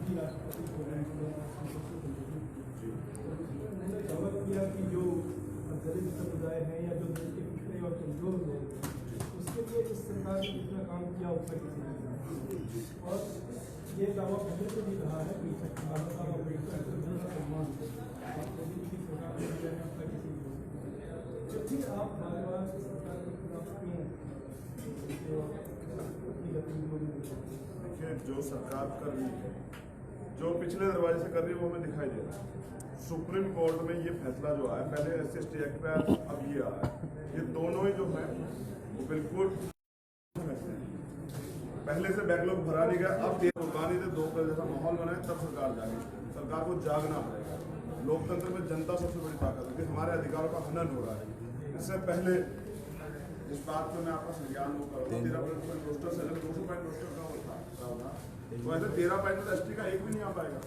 उन्होंने दावा किया कि जो दलित समुदाय है या जो दलित के पिछड़े और कमजोर लोग हैं उसके लिए इस सरकार ने जितना काम किया उसका किसी ने और ये दावा पहले से भी रहा है कि बाबा साहब अम्बेडकर का सम्मान तो फिर आप बार बार सरकार के खिलाफ क्यों? देखिए, जो सरकार कर रही है, जो पिछले दरवाजे से कर रही है वो हमें दिखाई दे रहा है। सुप्रीम कोर्ट में ये फैसला जो आया, पहले SC एक्ट पे अब ये आया, ये दोनों ही जो है वो बिल्कुल पहले से बैकलॉग भरा नहीं गया। अब कुर्बानी से 2 करोड़ जैसा माहौल बनाए तब सरकार जागे। सरकार को जागना पड़ेगा। लोकतंत्र में जनता सबसे बड़ी ताकत है। हमारे अधिकारों का हनन हो रहा है। इससे पहले इस बात को मैं आपका संज्ञान वो करूँगा, 13 पॉइंट रोस्टर से अलग 200 पॉइंट रोस्टर का होता तो ऐसे 13 पॉइंट में ST का एक भी नहीं आ पाएगा।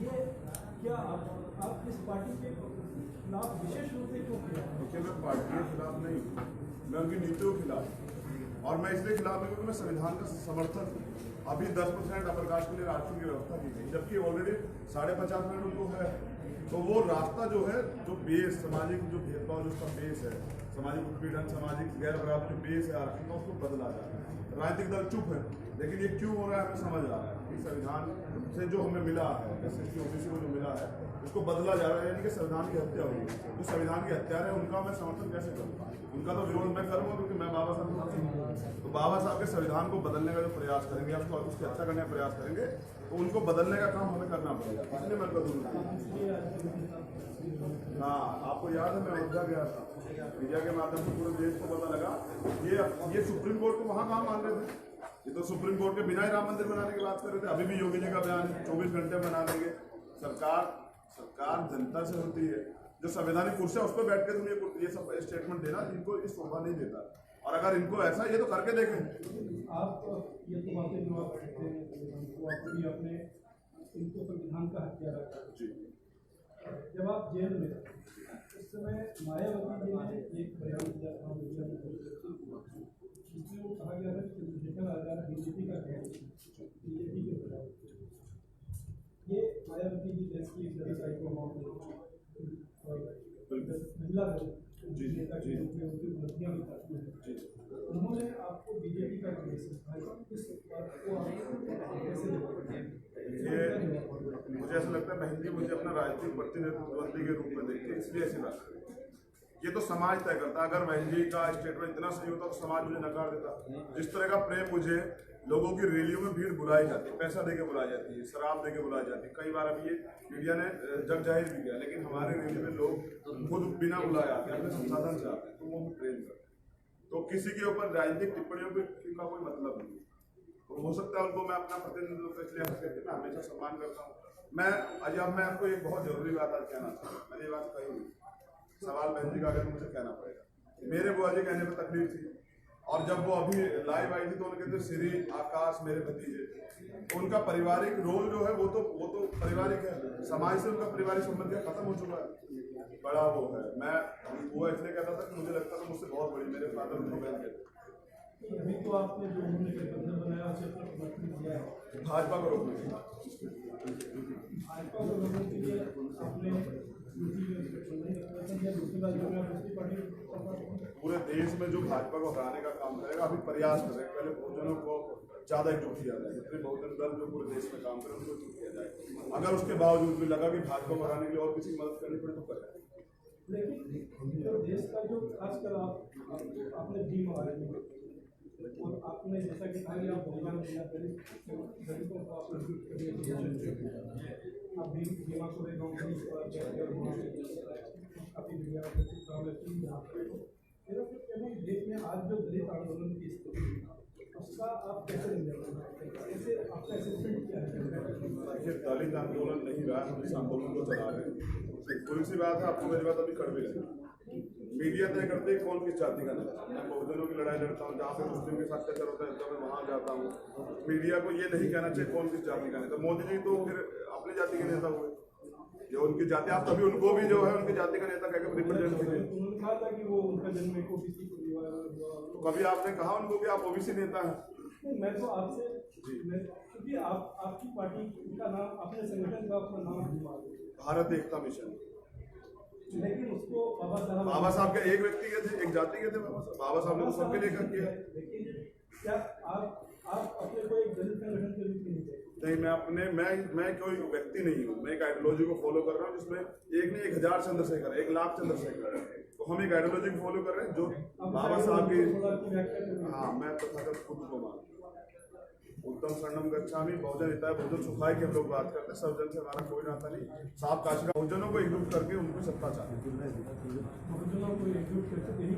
ये क्या आप इस पार्टी के खिलाफ विशेष रूप से क्यों किया? देखिए, मैं पार्टी के खिलाफ नहीं हूँ, मैं उनकी नीतियों के खिलाफ हूँ। और मैं इसलिए खिलाफ हूँ क्योंकि मैं संविधान का समर्थन हूँ। अभी 10% अपर कास्ट के लिए आरक्षण की व्यवस्था की गई, जबकि ऑलरेडी 50.5% उनको है। तो वो रास्ता जो है, जो बेस सामाजिक जो भेदभाव जो उसका बेस है, सामाजिक उत्पीड़न, सामाजिक गैर बराबर जो बेस है आरक्षण का, उसको बदला जा रहा है। राजनीतिक दल चुप है, लेकिन ये क्यों हो रहा है हमें समझ आ रहा है कि संविधान से जो हमें मिला है, SC OBC को जो मिला है उसको बदला जा रहा है, यानी कि संविधान की हत्या हुई। तो संविधान की हत्या है, उनका मैं समर्थन कैसे करूँगा? उनका तो विरोध मैं करूँगा क्योंकि मैं बाबा साहब तो बाबा साहब के संविधान को बदलने का जो प्रयास करेंगे, उसको उसकी हत्या करने का प्रयास करेंगे, तो उनको बदलने का काम हमें करना पड़ेगा। इसलिए मैं करूँगा। हाँ, आपको याद है मैं अयोध्या गया था, मीडिया के माध्यम से पूरे देश को पता लगा ये सुप्रीम कोर्ट को वहाँ काम मान रहे थे। ये तो सुप्रीम कोर्ट के बिना ही राम मंदिर बनाने की बात कर रहे थे। अभी भी योगी जी का बयान है 24 घंटे में बना देंगे। सरकार जनता से होती है। जो संवैधानिक कुर्सियां उस पर बैठ के तुम ये सब स्टेटमेंट देना, इनको ये शोभा नहीं देता। और अगर इनको ऐसा ये तो करके देखें। आप ये तो बातें जो आप कहते हैं अपने इनको संविधान का हत्यारा जी। जब आप जेल में उस समय मायावती जी ने एक बयान दिया था जिसमें वो कहा गया था कि चंद्रशेखर आजाद BJP का है, BJP के खिलाफ। ये मायावती जी देश की महिला नेता के रूप में उनकी उपलब्धियां बताती हैं। उन्होंने आपको BJP का इस बात को कैसे मुझे ऐसा लगता है बहन जी मुझे अपना राजनीतिक प्रतिनिधि के रूप में देखते हैं, इसलिए ऐसी बात है। ये तो समाज तय करता। अगर बहन जी का स्टेटमेंट इतना सही होता तो समाज मुझे नकार देता। जिस तरह का प्रेम मुझे लोगों की रैलियों में भीड़ बुलाई जाती है, पैसा देके बुलाई जाती है, शराब देके बुलाई जाती है। कई बार अभी ये मीडिया ने जग जाहिर भी किया, लेकिन हमारे रैली में लोग खुद बिना बुलाए आते हैं, अपने संसाधन से आते हैं, तो वो भी प्रेम करते हैं। तो किसी के ऊपर राजनीतिक टिप्पणियों का कोई मतलब नहीं। तो हो सकता है उनको मैं अपना प्रतिनिधित्व इसलिए मैं हमेशा सम्मान करता हूँ। मैं आपको एक बहुत जरूरी बात आज कहना चाहता हूँ। मैंने ये बात कही हुई, सवाल बहन जी का अगर मुझे कहना पड़ेगा। मेरे बुआ जी कहने पर तकलीफ थी, और जब वो अभी लाइव आई थी तो उन्होंने कहते श्री आकाश मेरे भतीजे, तो उनका पारिवारिक रोल जो है वो तो पारिवारिक है। समाज से उनका पारिवारिक संबंध खत्म हो चुका है। बड़ा वो है। मैं वो इसलिए कहता था कि मुझे लगता था मुझसे बहुत बड़ी, मेरे फादर उनको बहन कहते। अभी तो आपने जो उन्होंने गठबंधन बनाया उसे अपना समर्थन दिया है, भाजपा को रोकने के लिए भाजपा को रोकने के लिए आपने पूरे देश में जो भाजपा को हराने का काम करेगा, अभी प्रयास कर रहे हैं। पहले बहुजनों को ज्यादा एकजुट किया जाए, जितने बहुजन दल जो पूरे देश में काम करें उनको एकजुट किया जाए। अगर उसके बावजूद भी लगा कि भाजपा को हराने के लिए और किसी की मदद करनी पड़े तो करें। लेकिन देश का जो खासकर आपने भीम और आपने जैसा कि कहा आप भोजन दलितों को आप बीमा को देश में आज जो दलित आंदोलन की स्थिति उसका आप कैसे आपका असेसमेंट क्या है? दलित आंदोलन नहीं रहा, हम इस आंदोलन को चला रहे हैं। थोड़ी सी बात है, आपको मेरी बात अभी कड़वी लगी। मीडिया तय करते हैं कौन किस जाति का नहीं। मैं बहुजनों की लड़ाई लड़ता हूँ, जहाँ पे मुस्लिम के साथ कचर होता है तो मैं वहाँ जाता हूँ। मीडिया को ये नहीं कहना चाहिए कौन किस जाति का नहीं। तो मोदी जी तो फिर अपनी जाति के नेता हुए, योगी उनकी जाति, आप कभी उनको भी जो है उनकी जाति का नेता कहकर रिप्रेजेंट कीजिए। उन्होंने कहा था कि वो उनका जन्म एक ओबीसी परिवार में हुआ। तो कभी आपने कहा उनको कि आप ओबीसी नेता हैं? नहीं, मैं तो आपसे क्योंकि आपकी पार्टी का नाम, अपने संगठन का अपना नाम नहीं मालूम, भारत एकता मिशन। लेकिन उसको बाबा साहब के एक व्यक्ति के थे, एक जाति के थे बाबा साहब ने तो सबके लिए किया। लेकिन क्या आप अपने को एक दलित संगठन के रूप में नहीं देखते? नहीं, मैं कोई व्यक्ति नहीं हूँ, मैं एक आइडियोलॉजी को फॉलो कर रहा हूँ जिसमें एक नहीं 1000 चंद्रशेखर, 1 लाख चंद्रशेखर है। तो हम एक आइडियोलॉजी को फॉलो कर रहे हैं जो बाबा साहब की। हाँ, मैं तथागत खुद को मानता हूँ। उत्तम शरणम गच्छामि, बहुजन हिताय भोजन सुखाय की हम लोग बात करते हैं। सब जन से हमारा कोई नाता नहीं। साहब काशी का बहुजनों को एकजुट करके उनकी सत्ता चाहते हैं। बहुजनों को एकजुट करके यही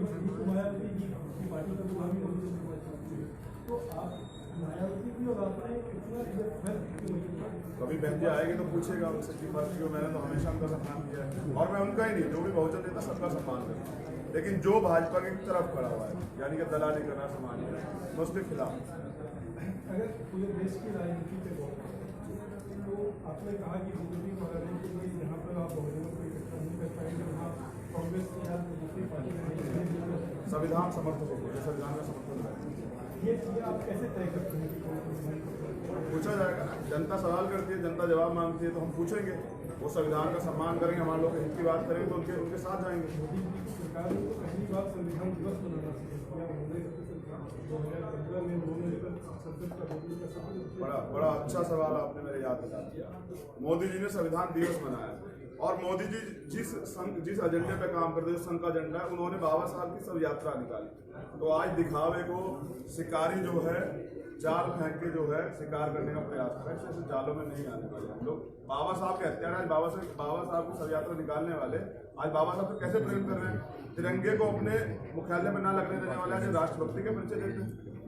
मायावती की पार्टी का गुलामी नहीं करना चाहते। तो आप मायावती की और आपने इतना कभी बहन जी आएगी तो पूछेगा उनसे की बात क्यों। मैंने तो हमेशा उनका सम्मान किया है और मैं उनका ही नहीं, जो भी बहुजन नेता सबका सम्मान करता हूँ। लेकिन जो भाजपा की तरफ खड़ा हुआ है यानी कि दलाली करना समाज में, मैं उसके खिलाफ। अगर पूरे देश की राजनीति पे तो आपने कहा कि बीजेपी को हराने के लिए यहाँ पर आप बहुजनों को इकट्ठा नहीं कर पाएंगे, वहाँ कांग्रेस की या दूसरी पार्टी का संविधान समर्थक हो, संविधान का समर्थन है। ये चीज़ें आप कैसे तय करते हैं कि पूछा जाएगा ना, जनता सवाल करती है, जनता जवाब मांगती है तो हम पूछेंगे। वो संविधान का सम्मान करेंगे, हमारे लोग हित की बात करेंगे तो उनके साथ जाएंगे। मोदी जी की सरकार ने तो पहली बार संविधान दिवस मनाना शुरू किया। उन्होंने 2015 में उन्होंने संसद का बिल्कुल का सवाल। बड़ा अच्छा सवाल आपने मेरे याद दिला दिया। मोदी जी ने संविधान दिवस मनाया और मोदी जी जिस एजेंडे पे काम करते हैं, संघ का एजेंडा है, उन्होंने बाबा साहब की सब यात्रा निकाली। तो आज दिखावे को शिकारी जो है जाल फेंक के जो है शिकार करने का प्रयास कर रहे हैं। ऐसे जालों में नहीं आने वाले हम लोग। बाबा साहब के हत्यारे आज बाबा साहब की सब यात्रा निकालने वाले आज बाबा साहब से कैसे प्रेम कर रहे हैं। तिरंगे को अपने मुख्यालय में ना लगने देने वाले आज राष्ट्रभक्ति के परिचय देते हैं।